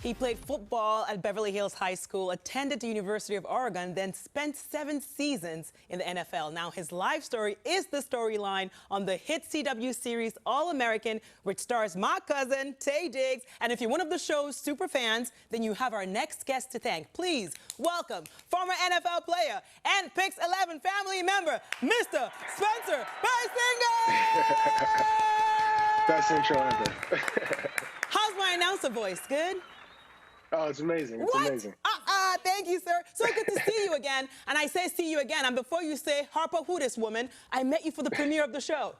He played football at Beverly Hills High School, attended the University of Oregon, then spent 7 seasons in the NFL. Now, his life story is the storyline on the hit CW series All-American, which stars my cousin, Taye Diggs. And if you're one of the show's super fans, then you have our next guest to thank. Please welcome former NFL player and PIX11 family member, Mr. Spencer Paysinger! Best intro ever. How's my announcer voice? Good? Oh, it's amazing. It's amazing. Thank you, sir. So good to see you again. And I say see you again. And before you say, Harper, who this woman? I met you for the premiere of the show.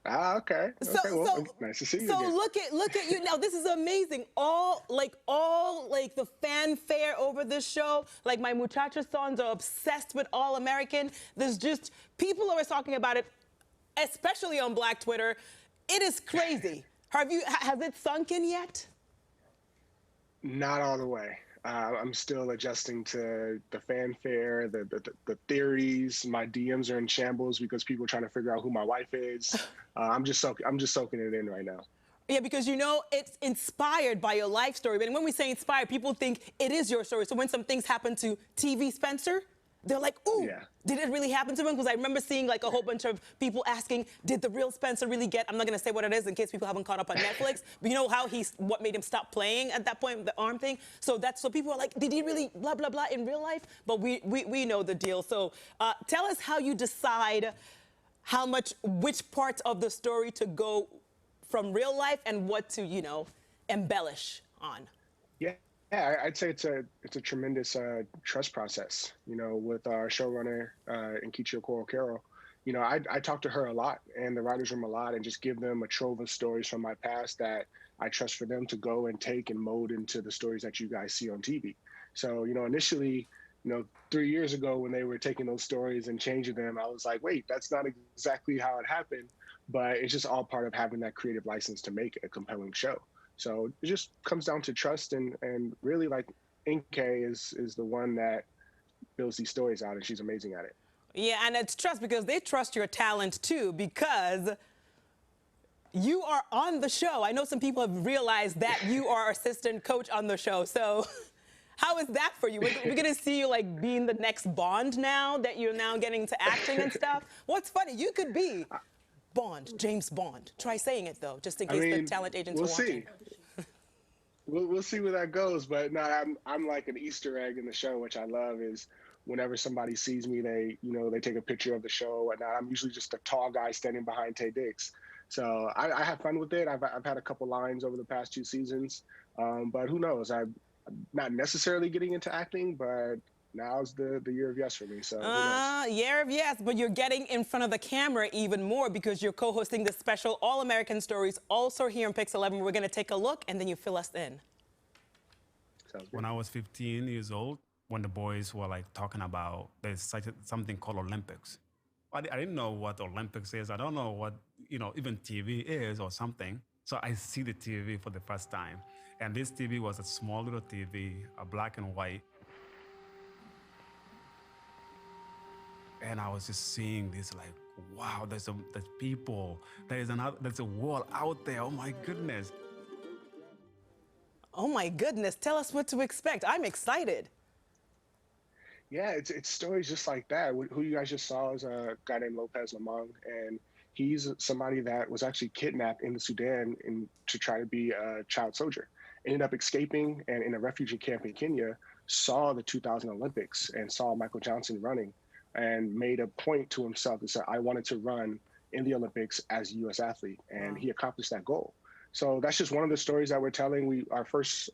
Okay. Well, nice to see you again. So look at you now. This is amazing. All the fanfare over this show. Like my muchacha sons are obsessed with All American. There's just people are talking about it, especially on Black Twitter. It is crazy. Has it sunk in yet? Not all the way. I'm still adjusting to the fanfare, the theories. My DMs are in shambles because people are trying to figure out who my wife is. I'm just soaking it in right now. Yeah, because you know it's inspired by your life story. But when we say inspired, people think it is your story. So when some things happen to TV Spencer, they're like, ooh, yeah. Did it really happen to him? Because I remember seeing like a whole bunch of people asking, did the real Spencer really get, I'm not going to say what it is in case people haven't caught up on Netflix, but you know how what made him stop playing at that point, the arm thing? So people are like, did he really blah, blah, blah in real life? But we know the deal. So tell us how you decide which parts of the story to go from real life and what to, you know, embellish on. Yeah, I'd say it's a tremendous trust process, you know, with our showrunner, Nkechi Okoro. You know, I talk to her a lot and the writers' room a lot and just give them a trove of stories from my past that I trust for them to go and take and mold into the stories that you guys see on TV. So, you know, initially, you know, 3 years ago when they were taking those stories and changing them, I was like, wait, that's not exactly how it happened. But it's just all part of having that creative license to make a compelling show. So it just comes down to trust and really like Nke is the one that builds these stories out and she's amazing at it. Yeah, and it's trust because they trust your talent too because you are on the show. I know some people have realized that you are assistant coach on the show. So how is that for you? We're going to see you like being the next Bond now that you're now getting to acting and stuff. What's funny, you could be Bond, James Bond. Try saying it though, just in case the talent agents are watching. We'll see where that goes. But no, I'm like an Easter egg in the show, which I love. Is whenever somebody sees me, they take a picture of the show, and I'm usually just a tall guy standing behind Taye Diggs. So I have fun with it. I've had a couple lines over the past 2 seasons, but who knows? I'm not necessarily getting into acting, but now's the year of yes for me. So year of yes, but you're getting in front of the camera even more because you're co-hosting the special All-American Stories also here in PIX11. We're going to take a look and then you fill us in. When I was 15 years old, when the boys were like talking about there's something called Olympics. I didn't know what Olympics is. I don't know what, you know, even TV is or something. So I see the TV for the first time. And this TV was a small little TV, a black and white. And I was just seeing this like, wow, there's people, there's a world out there. Oh my goodness. Oh my goodness, tell us what to expect. I'm excited. Yeah, it's stories just like that. Who you guys just saw is a guy named Lopez Lamong, and he's somebody that was actually kidnapped in the Sudan to try to be a child soldier. Ended up escaping and in a refugee camp in Kenya, saw the 2000 Olympics and saw Michael Johnson running, and made a point to himself to say, I wanted to run in the Olympics as a U.S. athlete, and he accomplished that goal. So that's just one of the stories that we're telling. Our first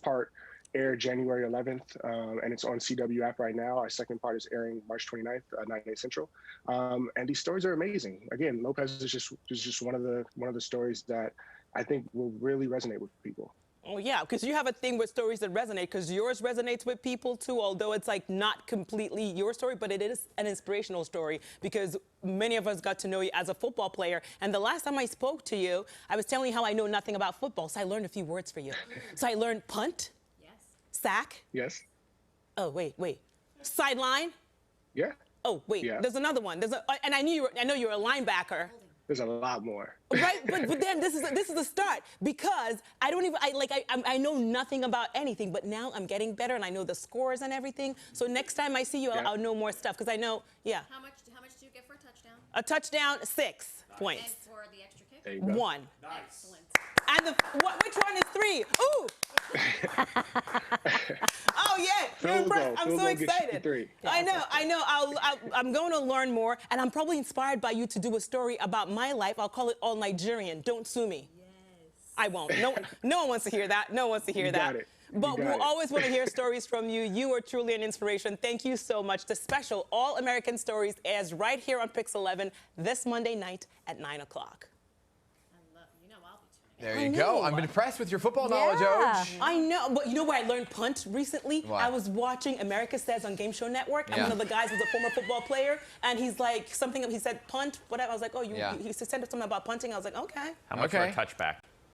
part aired January 11th, and it's on CW app right now. Our second part is airing March 29th, 9 Central. And these stories are amazing. Again, Lopez is just one of the stories that I think will really resonate with people. Oh, yeah, because you have a thing with stories that resonate, because yours resonates with people, too, although it's, like, not completely your story, but it is an inspirational story, because many of us got to know you as a football player. And the last time I spoke to you, I was telling you how I know nothing about football, so I learned a few words for you. So I learned punt. Yes. Sack. Yes. Oh, wait. Sideline. Yeah. Oh, wait. Yeah. There's another one. And I know you were a linebacker. There's a lot more. Right, but then this is the start, because I know nothing about anything, but now I'm getting better and I know the scores and everything. So next time I see you, I'll know more stuff, because I know, yeah. How much do you get for a touchdown? A touchdown, 6 points. And for the extra kick? There you go. 1. Nice. Excellent. And which one is 3? Ooh! Oh yeah, you're impressed. I'm so excited. I know. I'm going to learn more, and I'm probably inspired by you to do a story about my life. I'll call it All Nigerian. Don't sue me. Yes. I won't. No one wants to hear that. No one wants to hear that. Got it. But we'll always want to hear stories from you. You are truly an inspiration. Thank you so much. The special All American Stories airs right here on PIX11 this Monday night at 9 o'clock. There you go. I'm impressed with your football knowledge, Oj. I know, but you know where I learned punt recently? What? I was watching America Says on Game Show Network, and one of the guys was a former football player, and he's like, he said punt, whatever. I was like, oh, he said something about punting. I was like, okay. How much for a touchback?